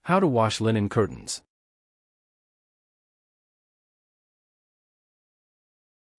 How to wash linen curtains.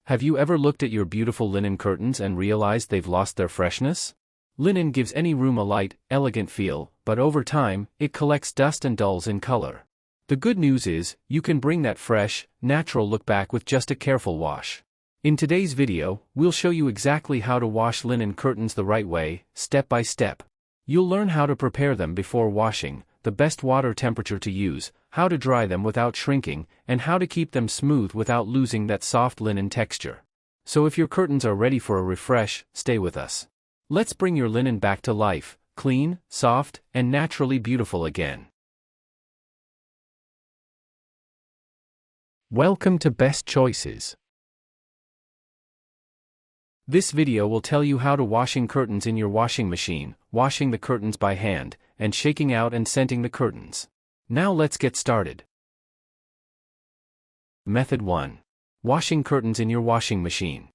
Have you ever looked at your beautiful linen curtains and realized they've lost their freshness? Linen gives any room a light, elegant feel, but over time, it collects dust and dulls in color. The good news is, you can bring that fresh, natural look back with just a careful wash. In today's video, we'll show you exactly how to wash linen curtains the right way, step by step. You'll learn how to prepare them before washing, the best water temperature to use, how to dry them without shrinking, and how to keep them smooth without losing that soft linen texture. So if your curtains are ready for a refresh, stay with us. Let's bring your linen back to life, clean, soft, and naturally beautiful again. Welcome to Best Choices. This video will tell you how to washing curtains in your washing machine, washing the curtains by hand, and shaking out and scenting the curtains. Now let's get started. Method 1. Washing curtains in your washing machine.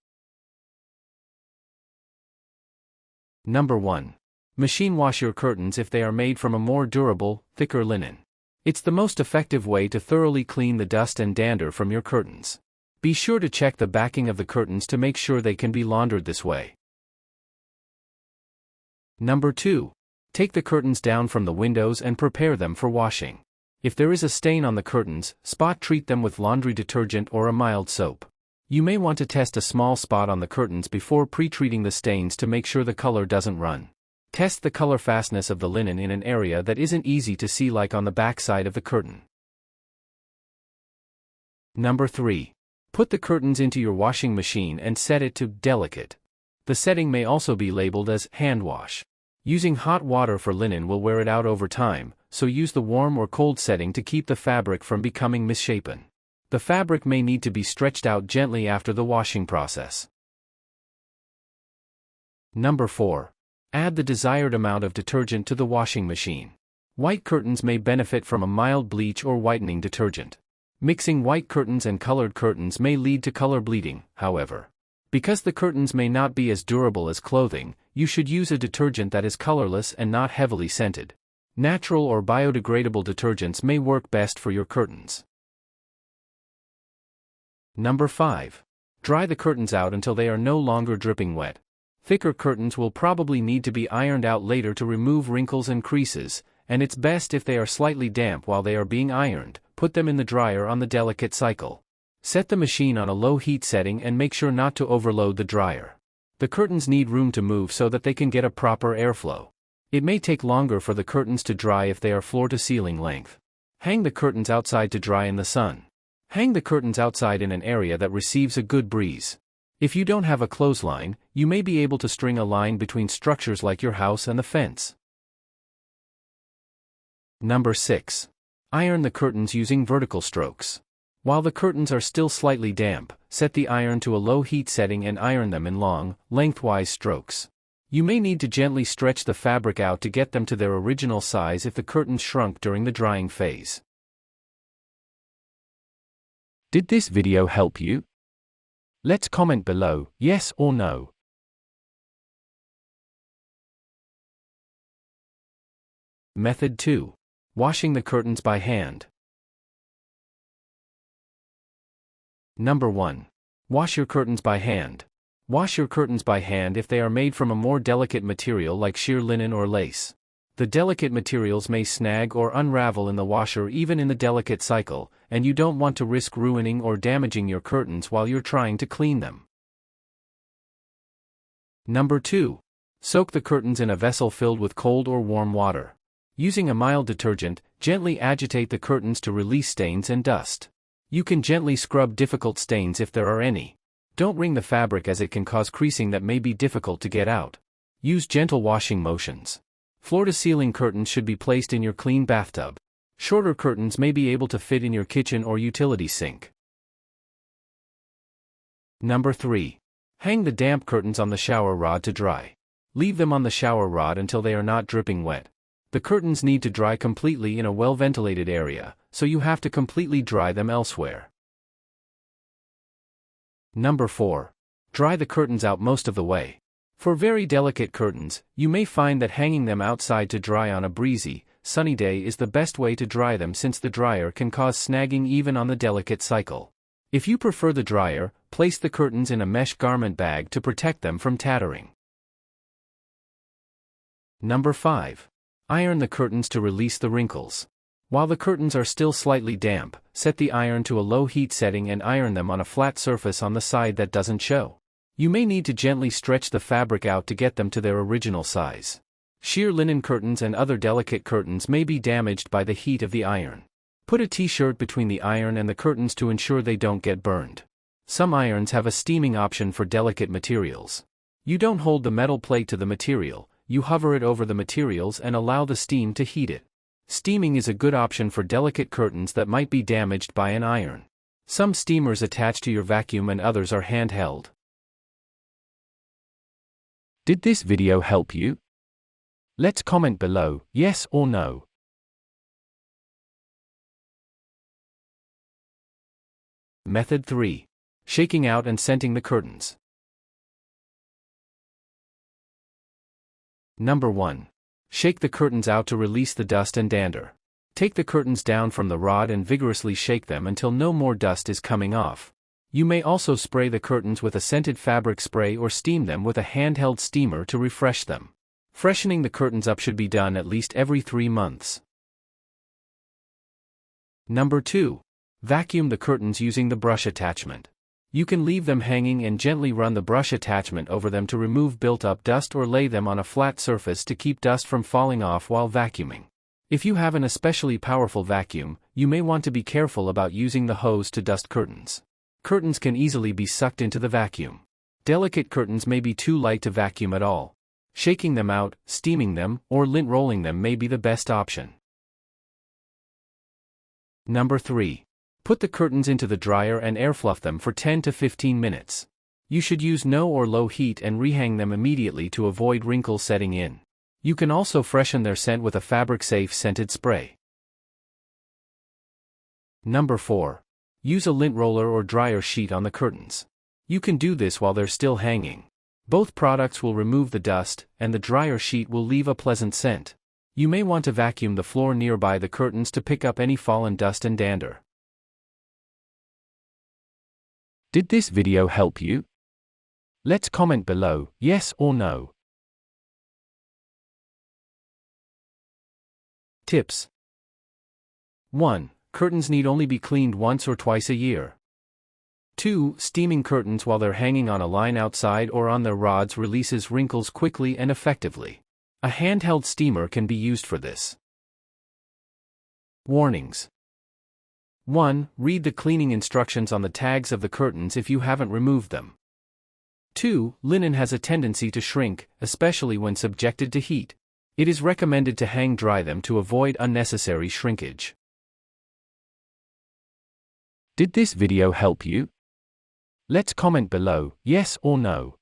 Number 1. Machine wash your curtains if they are made from a more durable, thicker linen. It's the most effective way to thoroughly clean the dust and dander from your curtains. Be sure to check the backing of the curtains to make sure they can be laundered this way. Number 2. Take the curtains down from the windows and prepare them for washing. If there is a stain on the curtains, spot treat them with laundry detergent or a mild soap. You may want to test a small spot on the curtains before pre-treating the stains to make sure the color doesn't run. Test the color fastness of the linen in an area that isn't easy to see, like on the back side of the curtain. Number 3. Put the curtains into your washing machine and set it to delicate. The setting may also be labeled as hand wash. Using hot water for linen will wear it out over time, so use the warm or cold setting to keep the fabric from becoming misshapen. The fabric may need to be stretched out gently after the washing process. Number 4. Add the desired amount of detergent to the washing machine. White curtains may benefit from a mild bleach or whitening detergent. Mixing white curtains and colored curtains may lead to color bleeding, however. Because the curtains may not be as durable as clothing, you should use a detergent that is colorless and not heavily scented. Natural or biodegradable detergents may work best for your curtains. Number 5. Dry the curtains out until they are no longer dripping wet. Thicker curtains will probably need to be ironed out later to remove wrinkles and creases, and it's best if they are slightly damp while they are being ironed. Put them in the dryer on the delicate cycle. Set the machine on a low heat setting and make sure not to overload the dryer. The curtains need room to move so that they can get a proper airflow. It may take longer for the curtains to dry if they are floor-to-ceiling length. Hang the curtains outside to dry in the sun. Hang the curtains outside in an area that receives a good breeze. If you don't have a clothesline, you may be able to string a line between structures like your house and the fence. Number 6. Iron the curtains using vertical strokes. While the curtains are still slightly damp, set the iron to a low heat setting and iron them in long, lengthwise strokes. You may need to gently stretch the fabric out to get them to their original size if the curtains shrunk during the drying phase. Did this video help you? Let's comment below, yes or no. Method 2. Washing the curtains by hand. Number 1. Wash your curtains by hand. Wash your curtains by hand if they are made from a more delicate material like sheer linen or lace. The delicate materials may snag or unravel in the washer even in the delicate cycle, and you don't want to risk ruining or damaging your curtains while you're trying to clean them. Number 2. Soak the curtains in a vessel filled with cold or warm water. Using a mild detergent, gently agitate the curtains to release stains and dust. You can gently scrub difficult stains if there are any. Don't wring the fabric as it can cause creasing that may be difficult to get out. Use gentle washing motions. Floor-to-ceiling curtains should be placed in your clean bathtub. Shorter curtains may be able to fit in your kitchen or utility sink. Number 3. Hang the damp curtains on the shower rod to dry. Leave them on the shower rod until they are not dripping wet. The curtains need to dry completely in a well-ventilated area, so you have to completely dry them elsewhere. Number 4. Dry the curtains out most of the way. For very delicate curtains, you may find that hanging them outside to dry on a breezy, sunny day is the best way to dry them since the dryer can cause snagging even on the delicate cycle. If you prefer the dryer, place the curtains in a mesh garment bag to protect them from tattering. Number 5. Iron the curtains to release the wrinkles. While the curtains are still slightly damp, set the iron to a low heat setting and iron them on a flat surface on the side that doesn't show. You may need to gently stretch the fabric out to get them to their original size. Sheer linen curtains and other delicate curtains may be damaged by the heat of the iron. Put a t-shirt between the iron and the curtains to ensure they don't get burned. Some irons have a steaming option for delicate materials. You don't hold the metal plate to the material, you hover it over the materials and allow the steam to heat it. Steaming is a good option for delicate curtains that might be damaged by an iron. Some steamers attach to your vacuum and others are handheld. Did this video help you? Let's comment below, yes or no. Method 3. Shaking out and scenting the curtains. Number 1. Shake the curtains out to release the dust and dander. Take the curtains down from the rod and vigorously shake them until no more dust is coming off. You may also spray the curtains with a scented fabric spray or steam them with a handheld steamer to refresh them. Freshening the curtains up should be done at least every 3 months. Number 2. Vacuum the curtains using the brush attachment. You can leave them hanging and gently run the brush attachment over them to remove built-up dust or lay them on a flat surface to keep dust from falling off while vacuuming. If you have an especially powerful vacuum, you may want to be careful about using the hose to dust curtains. Curtains can easily be sucked into the vacuum. Delicate curtains may be too light to vacuum at all. Shaking them out, steaming them, or lint rolling them may be the best option. Number 3. Put the curtains into the dryer and air-fluff them for 10 to 15 minutes. You should use no or low heat and rehang them immediately to avoid wrinkles setting in. You can also freshen their scent with a fabric-safe scented spray. Number 4. Use a lint roller or dryer sheet on the curtains. You can do this while they're still hanging. Both products will remove the dust, and the dryer sheet will leave a pleasant scent. You may want to vacuum the floor nearby the curtains to pick up any fallen dust and dander. Did this video help you? Let's comment below, yes or no. Tips. 1. Curtains need only be cleaned once or twice a year. 2. Steaming curtains while they're hanging on a line outside or on their rods releases wrinkles quickly and effectively. A handheld steamer can be used for this. Warnings. 1. Read the cleaning instructions on the tags of the curtains if you haven't removed them. 2. Linen has a tendency to shrink, especially when subjected to heat. It is recommended to hang dry them to avoid unnecessary shrinkage. Did this video help you? Let's comment below, yes or no.